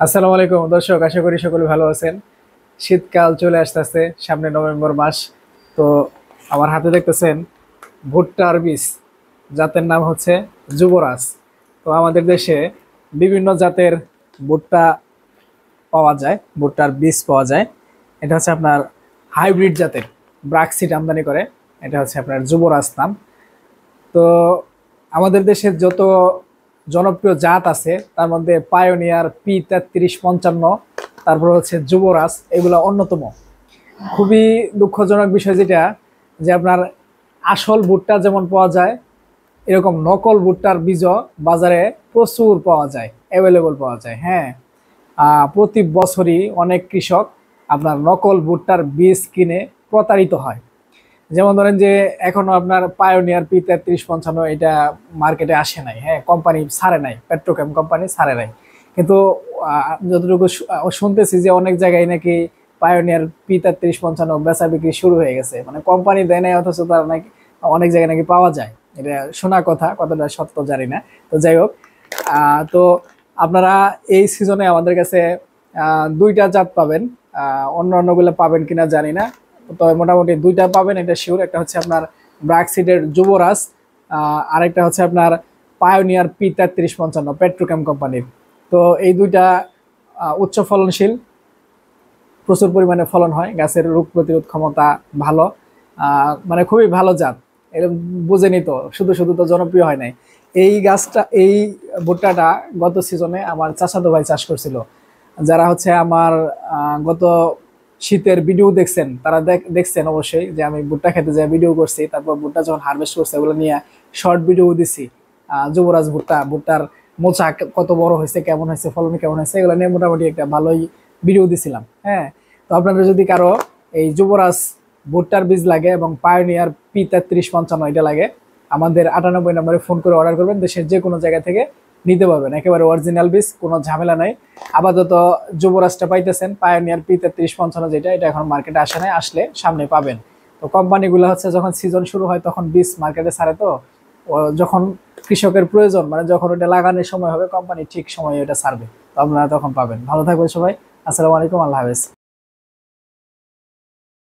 আসসালামু আলাইকুম দর্শক, আশা করি সকলে ভালো আছেন। শীতকাল চলে আসতেছে, সামনে নভেম্বর মাস। তো আমার হাতে দেখতেছেন ভুট্টার বীজ, জাতের নাম হচ্ছে যুবরাজ। তো আমাদের দেশে বিভিন্ন জাতের ভুট্টা পাওয়া যায়, ভুট্টার বীজ পাওয়া যায়। এটা হচ্ছে আপনার হাইব্রিড জাতের, ব্রাক্সিট আমদানি করে। এটা হচ্ছে আপনার যুবরাজ নাম। তো আমাদের দেশের যত জনপ্রিয় জাত আছে তার মধ্যে পায়োনিয়ার P3355, তারপর হচ্ছে যুবরাজ, এগুলো অন্যতম। খুবই দুঃখজনক বিষয় যেটা, যে আপনার আসল ভুট্টা যেমন পাওয়া যায়, এরকম নকল ভুট্টার বীজও বাজারে প্রচুর পাওয়া যায়, অ্যাভেলেবল পাওয়া যায়। হ্যাঁ, প্রতি বছরই অনেক কৃষক আপনার নকল ভুট্টার বীজ কিনে প্রতারিত হয়। যেমন ধরেন যে এখনো আপনার পায়োনিয়ার P3355 এটা মার্কেটে আসে নাই। হ্যাঁ, কোম্পানি ছাড়ে নাই, পেট্রোকেম কোম্পানি ছাড়ে নাই। কিন্তু যতটুকু শুনতেছি যে অনেক জায়গায় নাকি পায়োনিয়ার P3355 বেচা বিক্রি শুরু হয়ে গেছে, মানে কোম্পানি দেয় নাই অথচ তার নাকি অনেক জায়গায় নাকি পাওয়া যায়। এটা শোনা কথা, কতটা সত্য জানি না। তো যাই হোক, তো আপনারা এই সিজনে আমাদের কাছে দুইটা জাত পাবেন। অন্য অন্যগুলো পাবেন কিনা জানি না, তবে মোটামুটি দুইটা পাবেন, এটা শিওর। একটা হচ্ছে আপনার ব্রাকসিডের যুবরাজ, আরেকটা হচ্ছে আপনার পায়োনিয়ার P3355 পেট্রোকেম কোম্পানির। তো এই দুইটা উচ্চ ফলনশীল, প্রচুর পরিমাণে ফলন হয়, গাছের রোগ প্রতিরোধ ক্ষমতা ভালো, মানে খুবই ভালো জাত। এরকম বুঝেনি তো, শুধু শুধু তো জনপ্রিয় হয় নাই। এই গাছটা, এই ভুট্টাটা গত সিজনে আমার চাচাতো ভাই চাষ করছিল। যারা হচ্ছে আমার গত শীতের ভিডিও দেখছেন, তারা দেখছেন অবশ্যই যে আমি ভুট্টা খেতে যাই ভিডিও করছি, তারপর ভুট্টা যখন হারভেস্ট করছে ওগুলো নিয়ে শর্ট ভিডিও দিছি। যুবরাজ ভুট্টা, ভুট্টার মোচা কত বড় হয়েছে, কেমন হয়েছে, ফলন কেমন হয়েছে, এগুলো নিয়ে মোটামুটি একটা ভালোই ভিডিও দিছিলাম। হ্যাঁ, তো আপনাদের যদি কারো এই যুবরাজ ভুট্টার বীজ লাগে এবং পায়োনিয়ার P3355 এটা লাগে, আমাদের 98 নম্বরে ফোন করে অর্ডার করবেন। দেশের যে কোনো জায়গা থেকে নিতে পারবেন, একেবারে অরিজিনাল বীজ, কোনো ঝামেলা নাই। আপাতত যুবরাজটা পাইতেছেন, পায়োনিয়ার P3355 যেটা, এটা এখন মার্কেটে আসে নাই, আসলে সামনে পাবেন। তো কোম্পানিগুলো হচ্ছে যখন সিজন শুরু হয় তখন বীজ মার্কেটে ছাড়ে। তো যখন কৃষকের প্রয়োজন, মানে যখন ওটা লাগানোর সময় হবে, কোম্পানি ঠিক সময়ে এটা ছাড়বে, তো আপনারা তখন পাবেন। ভালো থাকবেন সবাই। আসসালামু আলাইকুম, আল্লাহ হাফেজ।